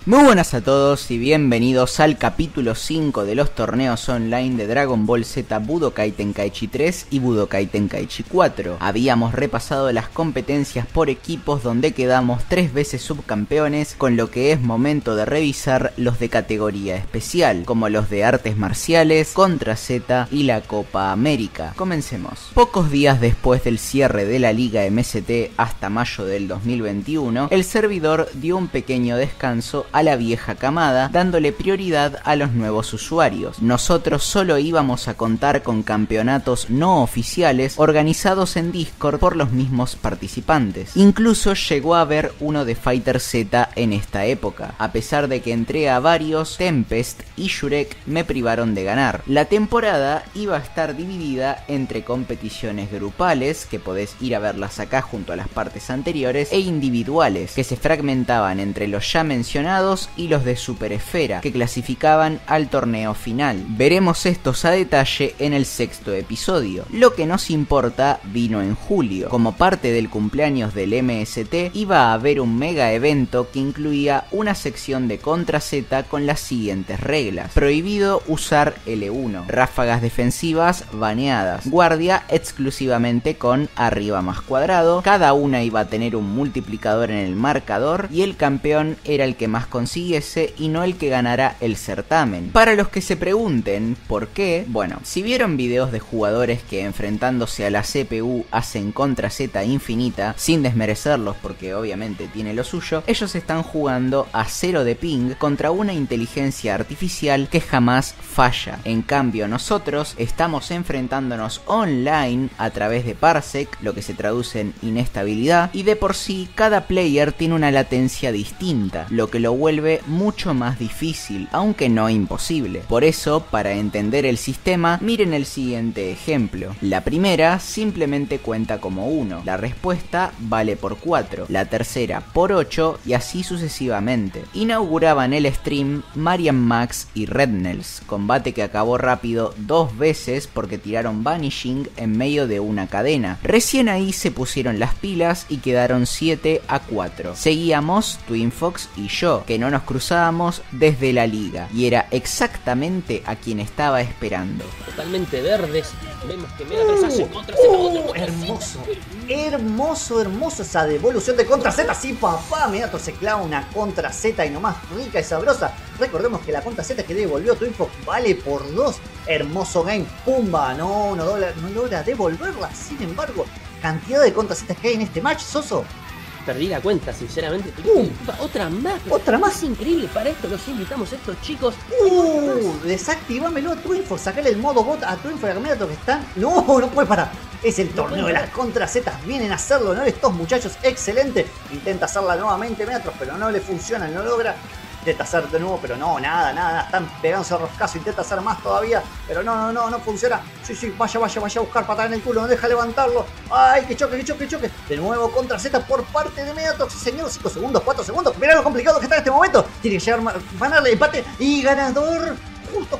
Muy buenas a todos y bienvenidos al capítulo 5 de los torneos online de Dragon Ball Z Budokai Tenkaichi 3 y Budokai Tenkaichi 4. Habíamos repasado las competencias por equipos donde quedamos 3 veces subcampeones, con lo que es momento de revisar los de categoría especial, como los de artes marciales, Contra Z y la Copa América. Comencemos. Pocos días después del cierre de la Liga MST hasta mayo del 2021, el servidor dio un pequeño descanso a la vieja camada, dándole prioridad a los nuevos usuarios. Nosotros solo íbamos a contar con campeonatos no oficiales organizados en Discord por los mismos participantes. Incluso llegó a haber uno de Fighter Z en esta época. A pesar de que entré a varios, Tempest y Shurek me privaron de ganar. La temporada iba a estar dividida entre competiciones grupales, que podés ir a verlas acá junto a las partes anteriores, e individuales, que se fragmentaban entre los ya mencionados y los de Super Esfera, que clasificaban al torneo final. Veremos estos a detalle en el sexto episodio. Lo que nos importa vino en julio. Como parte del cumpleaños del MST, iba a haber un mega evento que incluía una sección de Contra Z con las siguientes reglas: prohibido usar L1, ráfagas defensivas baneadas, guardia exclusivamente con arriba más cuadrado, cada una iba a tener un multiplicador en el marcador y el campeón era el que más consiguiese y no el que ganara el certamen. Para los que se pregunten por qué, bueno, si vieron videos de jugadores que enfrentándose a la CPU hacen Contra Z infinita, sin desmerecerlos porque obviamente tiene lo suyo, ellos están jugando a 0 de ping contra una inteligencia artificial que jamás falla. En cambio nosotros estamos enfrentándonos online a través de Parsec, lo que se traduce en inestabilidad, y de por sí cada player tiene una latencia distinta, lo que lo vuelve mucho más difícil, aunque no imposible. Por eso, para entender el sistema, miren el siguiente ejemplo. La primera simplemente cuenta como 1, la respuesta vale por 4, la tercera por 8 y así sucesivamente. Inauguraban el stream Marian Max y Rednels, combate que acabó rápido 2 veces porque tiraron Vanishing en medio de una cadena. Recién ahí se pusieron las pilas y quedaron 7-4. Seguíamos Twin Fox y yo, que no nos cruzábamos desde la liga, y era exactamente a quien estaba esperando. Totalmente verdes, vemos que Megatron hace Contra Z. Hermoso esa devolución de Contra Z. Sí, papá, Megatron se clava una Contra Z y nomás rica y sabrosa. Recordemos que la Contra Z que devolvió Twin Fox vale por 2. Hermoso game, pumba, no logra devolverla. Sin embargo, cantidad de Contra Z que hay en este match, Soso. Perdí la cuenta, sinceramente. Otra más. Es increíble. Para esto los invitamos a estos chicos. Desactivámelo a Twin Fox. Sacale el modo bot a Twin Fox. Mira que están. No puede parar. Es el torneo de las Contra Z. Vienen a hacerlo, ¿no? Estos muchachos, excelente. Intenta hacerla nuevamente Megatron, pero no le funciona, no logra. Intenta hacer de nuevo, pero no, nada. Están pegándose a roscazo. Intenta hacer más todavía, pero no funciona. Sí, vaya a buscar patada en el culo. No deja levantarlo. Ay, que choque. De nuevo Contra Z por parte de Megatron. Sí, señor, 5 segundos, 4 segundos. Mirá lo complicado que está en este momento. Tiene que llegar, ganarle empate y ganador.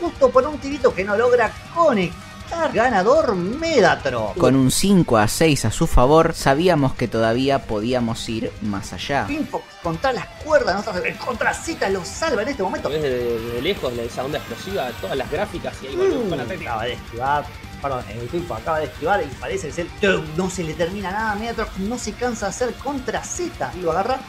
Justo por un tirito que no logra conectar. Ganador Megatron. Con un 5-6 a su favor, sabíamos que todavía podíamos ir más allá. Twin Fox contra las cuerdas, el Contra Z lo salva en este momento. Ves de lejos esa onda explosiva, todas las gráficas y ahí con la acaba de esquivar. El Twin Fox acaba de esquivar y parece ser. No se le termina nada a Megatron, no se cansa de hacer Contra Z. Y lo agarra.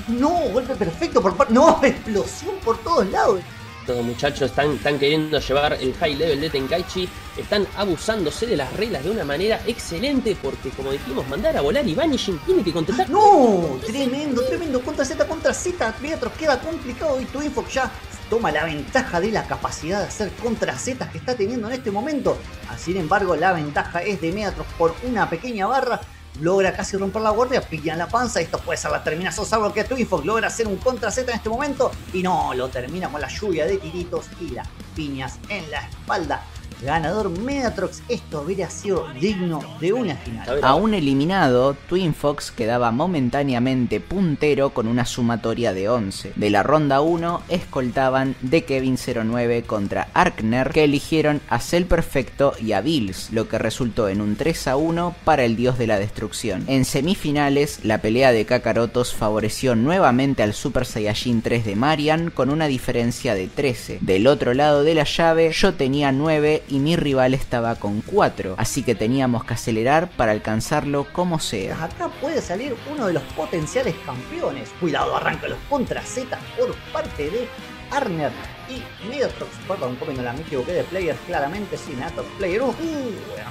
No, golpe perfecto por parte. No, explosión por todos lados. Estos muchachos están queriendo llevar el high level de Tenkaichi, están abusándose de las reglas de una manera excelente porque, como dijimos, mandar a volar y Vanishing tiene que contestar. ¡No! Tremendo, Contra Z, Megatron queda complicado y Twin Fox ya toma la ventaja de la capacidad de hacer Contra Z que está teniendo en este momento. Sin embargo, la ventaja es de Megatron por una pequeña barra. Logra casi romper la guardia, pilla en la panza. Esto puede ser la terminación, salvo que Twin Fox logra hacer un Contra Z en este momento. Y no, lo termina con la lluvia de tiritos y las piñas en la espalda ganador Medatrox. Esto habría sido digno de una final. Aún eliminado, Twin Fox quedaba momentáneamente puntero con una sumatoria de 11. De la ronda 1 escoltaban The Kevin 09 contra Arkner, que eligieron a Cell Perfecto y a Bills, lo que resultó en un 3-1 para el dios de la destrucción. En semifinales, la pelea de Kakarotos favoreció nuevamente al Super Saiyajin 3 de Marian con una diferencia de 13. Del otro lado de la llave, yo tenía 9 y mi rival estaba con 4, así que teníamos que acelerar para alcanzarlo como sea. Acá puede salir uno de los potenciales campeones. Cuidado, arranca los contra Z por parte de Arkner y Medatrox. Perdón, no me equivoqué de players, claramente sí, Medatrox player 1.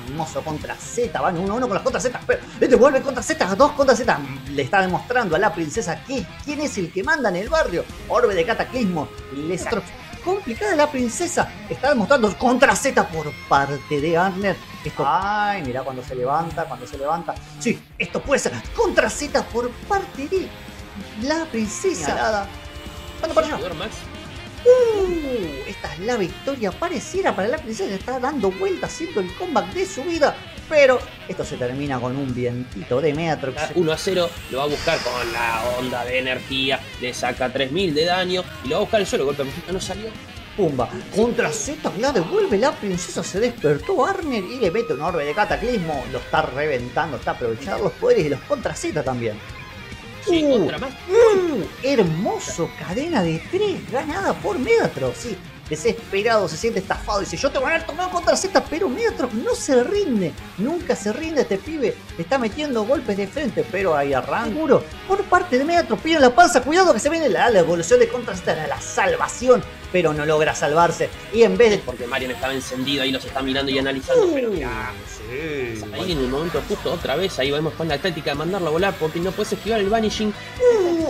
Hermoso contra Z, van 1-1 con las contra Z. Pero este vuelve contra Z, 2 contra Z. Le está demostrando a la princesa quién es el que manda en el barrio. Orbe de cataclismo. Medatrox. Complicada la princesa, está demostrando contra Z por parte de Arkner. Esto, ay, mirá cuando se levanta. Sí, esto puede ser contra Z por parte de la princesa. ¿Cuándo para allá? Esta es la victoria, pareciera para la princesa, está dando vueltas, haciendo el comeback de su vida. Pero esto se termina con un vientito de Medatrox. 1-0, lo va a buscar con la onda de energía, le saca 3000 de daño y lo va a buscar el suelo, golpe no salió. Pumba, contra Z la devuelve la princesa, se despertó Arkner y le mete un orbe de cataclismo, lo está reventando, está aprovechando los poderes de los contra Z también. Sí, otra más. Hermoso, cadena de 3 ganada por Medatrox. Sí, desesperado, se siente estafado, dice yo te voy a ganar el torneo contra Z, pero Medatrox no se rinde, nunca se rinde este pibe, le está metiendo golpes de frente, pero ahí arranca duro por parte de Medatrox, pide la panza, cuidado que se viene la evolución de contra Z, era la salvación, pero no logra salvarse, y en vez de... Porque Marian estaba encendido, ahí los está mirando y analizando, pero mirá, sí, ahí en el momento justo otra vez, ahí vemos con la táctica de mandarlo a volar, porque no puedes esquivar el Vanishing.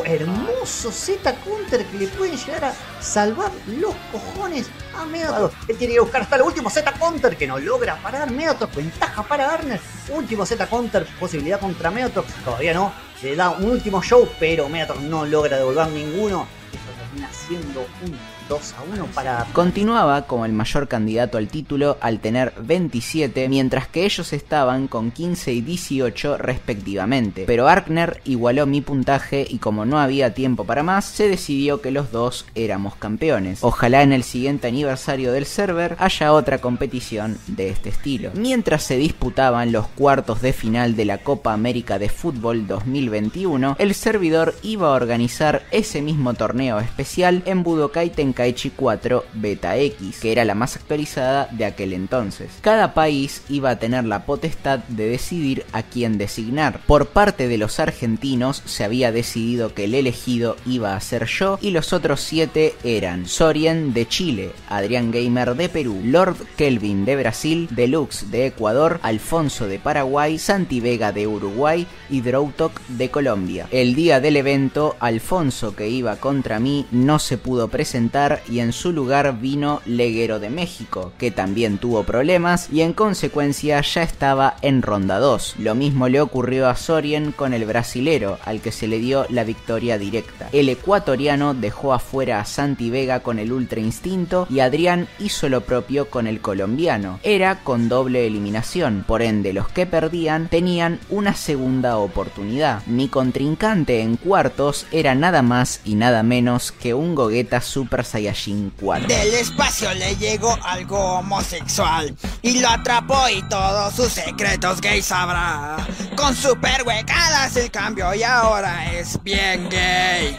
Hermoso Z counter que le pueden llegar a salvar los cojones a Medatrox. Él tiene que buscar hasta el último Z counter que no logra parar Medatrox. Ventaja para Arkner. Último Z counter, posibilidad contra Medatrox. Todavía no. Le da un último show, pero Medatrox no logra devolver ninguno. Esto termina siendo un 2-1 para... Continuaba como el mayor candidato al título al tener 27, mientras que ellos estaban con 15 y 18 respectivamente. Pero Arkner igualó mi puntaje y como no había tiempo para más, se decidió que los dos éramos campeones. Ojalá en el siguiente aniversario del server haya otra competición de este estilo. Mientras se disputaban los cuartos de final de la Copa América de Fútbol 2021, el servidor iba a organizar ese mismo torneo especial en Budokai Tenkaichi 4 Beta X, que era la más actualizada de aquel entonces. Cada país iba a tener la potestad de decidir a quién designar. Por parte de los argentinos se había decidido que el elegido iba a ser yo y los otros 7 eran Sorien de Chile, Adrián Gamer de Perú, Lord Kelvin de Brasil, Deluxe de Ecuador, Alfonso de Paraguay, Santi Vega de Uruguay y Drowtok de Colombia. El día del evento, Alfonso, que iba contra mí, no se pudo presentar y en su lugar vino Leguero de México, que también tuvo problemas y en consecuencia ya estaba en ronda 2. Lo mismo le ocurrió a Sorien con el brasilero, al que se le dio la victoria directa. El ecuatoriano dejó afuera a Santi Vega con el Ultra Instinto y Adrián hizo lo propio con el colombiano. Era con doble eliminación, por ende los que perdían tenían una segunda oportunidad. Mi contrincante en cuartos era nada más y nada menos que un Gogeta Super Saiyajin 4. Del espacio le llegó algo homosexual y lo atrapó y todos sus secretos gay sabrá. Con super huecadas el cambio y ahora es bien gay.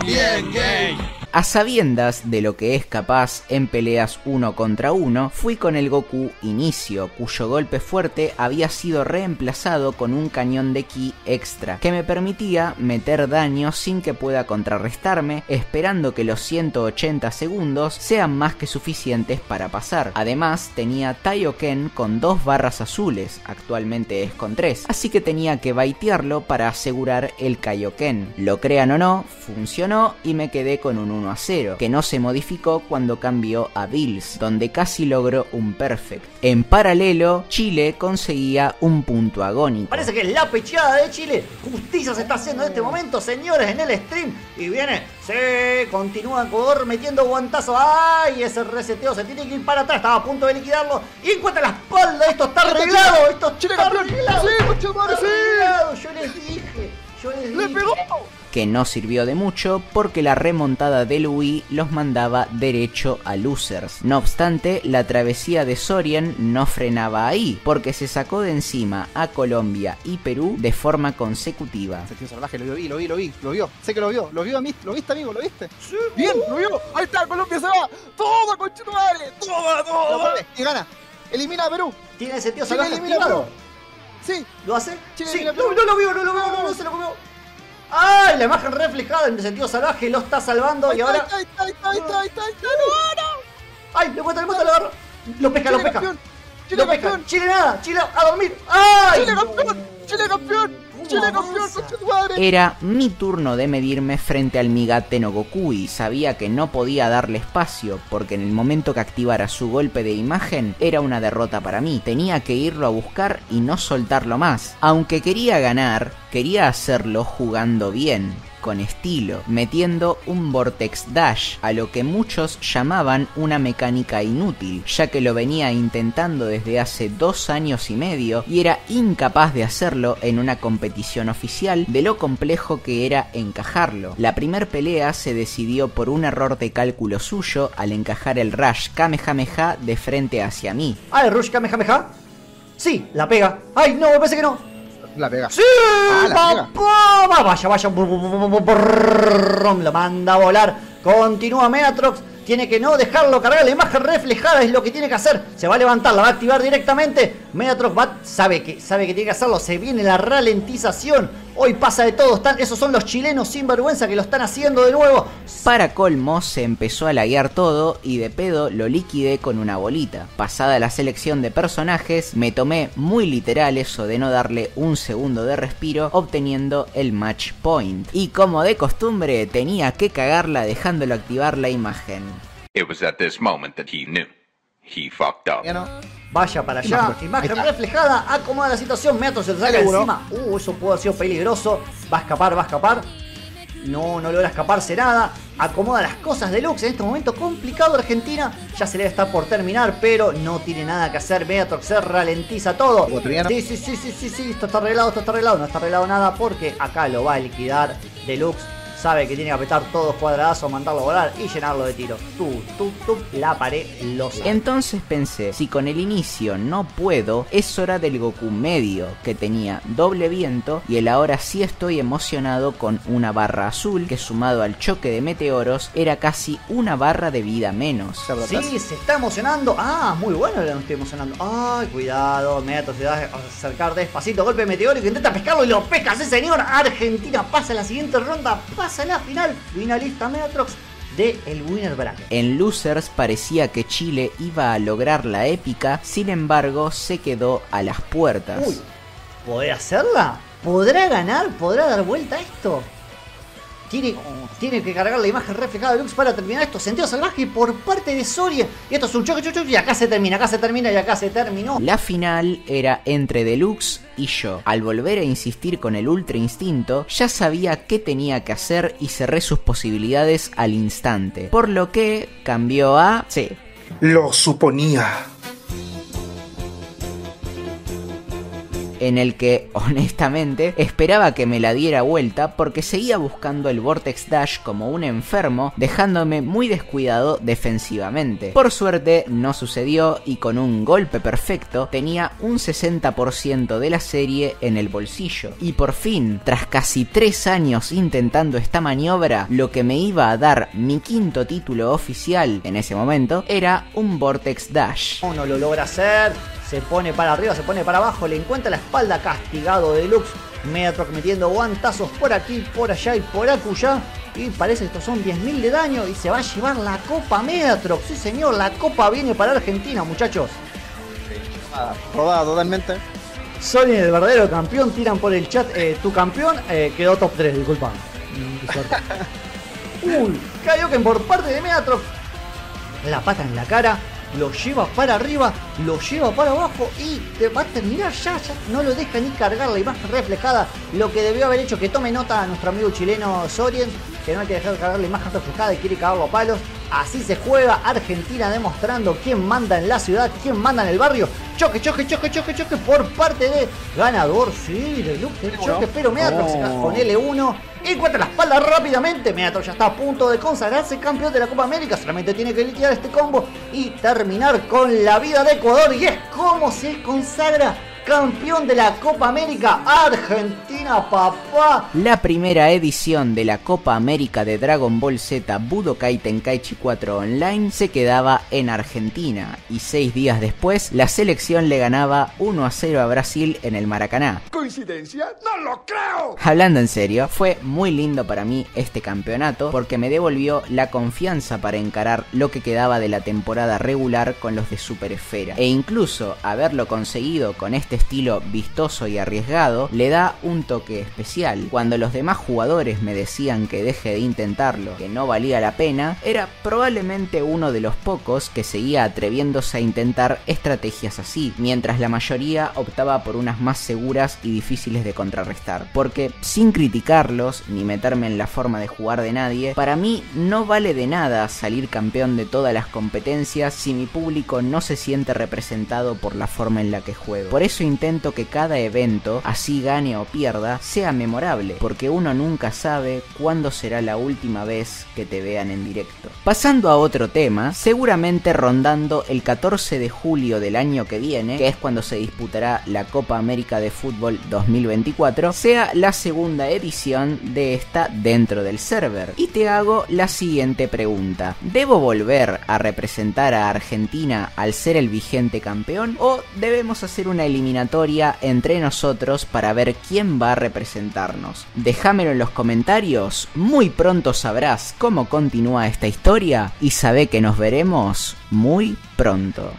Bien gay. A sabiendas de lo que es capaz en peleas 1 contra 1, fui con el Goku Inicio, cuyo golpe fuerte había sido reemplazado con un cañón de ki extra, que me permitía meter daño sin que pueda contrarrestarme, esperando que los 180 segundos sean más que suficientes para pasar. Además, tenía Taioken con 2 barras azules, actualmente es con 3, así que tenía que baitearlo para asegurar el Kaioken. Lo crean o no, funcionó funcionó y me quedé con un 1-0, que no se modificó cuando cambió a Bills, donde casi logró un perfect. En paralelo, Chile conseguía un punto agónico. Parece que es la pecheada de Chile. Justicia se está haciendo en este momento, señores, en el stream. Y viene, se continúa Ecuador metiendo guantazo. ¡Ay! Ese reseteo se tiene que ir para atrás. Estaba a punto de liquidarlo. Y encuentra la espalda. Esto está arreglado. Esto está arreglado. Sí, mucho más, sí. Yo les dije. ¡Le pegó! Que no sirvió de mucho porque la remontada del UI los mandaba derecho a losers. No obstante, la travesía de Soren no frenaba ahí, porque se sacó de encima a Colombia y Perú de forma consecutiva. Sentido salvaje, lo vio. Sé que lo vio. ¿Lo viste, amigo? ¿Lo viste? Sí. Bien, lo vio. Ahí está, Colombia se va. Todo, conchetumare. Todo. Y gana. Elimina a Perú. Tiene el sentido salvaje activado. Sí. ¿Lo hace? Chile Sí. elimina a No, Perú. no lo vio, no se lo comió. ¡Ay! La imagen reflejada en el sentido salvaje lo está salvando y ahora. Ahí está. No. ¡Ay! Le cuenta, lo agarra. Lo pesca. Chile campeón. Chile nada. Chile a dormir. ¡Ay! Chile campeón. Conchetumare. Era mi turno de medirme frente al Migate no Goku y sabía que no podía darle espacio porque en el momento que activara su golpe de imagen era una derrota para mí. Tenía que irlo a buscar y no soltarlo más. Aunque quería ganar, quería hacerlo jugando bien, con estilo, metiendo un Vortex Dash, a lo que muchos llamaban una mecánica inútil, ya que lo venía intentando desde hace 2 años y medio y era incapaz de hacerlo en una competición oficial de lo complejo que era encajarlo. La primer pelea se decidió por un error de cálculo suyo al encajar el Rush Kamehameha de frente hacia mí. ¡Ay, Rush Kamehameha! Sí, la pega. ¡Ay, no! Me parece que no. La pega. ¡Sí! La pega. Vaya. Lo manda a volar. Continúa Meatrox. Tiene que no dejarlo cargar. La imagen reflejada es lo que tiene que hacer. Se va a levantar, la va a activar directamente. Meatrox sabe que tiene que hacerlo. Se viene la ralentización. Hoy pasa de todo. Esos son los chilenos sin vergüenza que lo están haciendo de nuevo. Para colmo, se empezó a laguear todo y de pedo lo liquidé con una bolita. Pasada la selección de personajes, me tomé muy literal eso de no darle un segundo de respiro, obteniendo el match point. Y como de costumbre, tenía que cagarla dejándolo activar la imagen. It was at this moment that he knew. He fucked up. Ya no. Vaya para allá, imagen reflejada, acomoda la situación, Meatrox se lo saca encima. Eso pudo haber sido peligroso. Va a escapar. No logra escaparse nada. Acomoda las cosas de Lux en este momento complicado. Argentina ya se le está por terminar, pero no tiene nada que hacer. Meatrox se ralentiza todo. Sí, esto está arreglado. No está arreglado nada porque acá lo va a liquidar Deluxe. Sabe que tiene que apretar todos cuadradazos, mandarlo a volar y llenarlo de tiros. La pared lo sabe. Entonces pensé, si con el inicio no puedo, es hora del Goku medio, que tenía doble viento, y el ahora sí estoy emocionado con una barra azul, que sumado al choque de meteoros, era casi una barra de vida menos. Sí, se está emocionando. Ah, muy bueno lo estoy emocionando. Ay, cuidado, Meatrox se va a acercar despacito. Golpe meteórico, intenta pescarlo y lo pesca ese señor. Argentina pasa a la siguiente ronda. Pasa la final, finalista Meatrox de el Winner Bracket. En Losers parecía que Chile iba a lograr la épica, sin embargo se quedó a las puertas. Uy, ¿podrá hacerla? ¿Podrá ganar? ¿Podrá dar vuelta a esto? Tiene que cargar la imagen reflejada de Lux para terminar esto. Sentido salvaje por parte de Soria. Y esto es un choque y acá se termina y acá se terminó. La final era entre Deluxe y yo. Al volver a insistir con el Ultra Instinto, ya sabía qué tenía que hacer y cerré sus posibilidades al instante. Por lo que cambió a... Sí. Lo suponía. En el que, honestamente, esperaba que me la diera vuelta porque seguía buscando el Vortex Dash como un enfermo, dejándome muy descuidado defensivamente. Por suerte no sucedió y con un golpe perfecto tenía un 60% de la serie en el bolsillo. Y por fin, tras casi 3 años intentando esta maniobra, lo que me iba a dar mi quinto título oficial en ese momento era un Vortex Dash. No lo logra hacer. Se pone para arriba, se pone para abajo, le encuentra la espalda, castigado Deluxe. Meatrox metiendo guantazos por aquí, por allá y por acullá. Y parece que estos son 10.000 de daño y se va a llevar la copa Meatrox. Sí señor, la copa viene para Argentina, muchachos. Rodada totalmente. Sony, el verdadero campeón, tiran por el chat. Tu campeón quedó top 3, disculpa. Kaioken por parte de Megatron. La pata en la cara, lo lleva para arriba, lo lleva para abajo y te va a terminar ya no lo deja ni cargar la imagen reflejada, lo que debió haber hecho que tome nota a nuestro amigo chileno Sorien, que no hay que dejar cargar la imagen reflejada y quiere cagarlo a palos. Así se juega Argentina, demostrando quién manda en la ciudad, quién manda en el barrio. Choque por parte de ganador, sí, de Luke del choque, pero Megatron se cae con L1. Encuentra la espalda rápidamente. Megatron ya está a punto de consagrarse campeón de la Copa América. Solamente tiene que liquidar este combo y terminar con la vida de Ecuador. Y es como se consagra campeón de la Copa América, Argentina, papá. La primera edición de la Copa América de Dragon Ball Z Budokai Tenkaichi 4 Online se quedaba en Argentina y 6 días después la selección le ganaba 1-0 a Brasil en el Maracaná. ¿Coincidencia? ¡No lo creo! Hablando en serio, fue muy lindo para mí este campeonato porque me devolvió la confianza para encarar lo que quedaba de la temporada regular con los de Super Esfera, e incluso haberlo conseguido con este estilo vistoso y arriesgado le da un toque especial. Cuando los demás jugadores me decían que deje de intentarlo, que no valía la pena, era probablemente uno de los pocos que seguía atreviéndose a intentar estrategias así, mientras la mayoría optaba por unas más seguras y difíciles de contrarrestar. Porque sin criticarlos ni meterme en la forma de jugar de nadie, para mí no vale de nada salir campeón de todas las competencias si mi público no se siente representado por la forma en la que juego. Por eso intento que cada evento, así gane o pierda, sea memorable, porque uno nunca sabe cuándo será la última vez que te vean en directo. Pasando a otro tema, seguramente rondando el 14 de julio del año que viene, que es cuando se disputará la Copa América de Fútbol 2024, sea la segunda edición de esta dentro del server. Y te hago la siguiente pregunta: ¿debo volver a representar a Argentina al ser el vigente campeón o debemos hacer una eliminatoria entre nosotros para ver quién va a representarnos? Déjamelo en los comentarios, muy pronto sabrás cómo continúa esta historia y sabé que nos veremos muy pronto.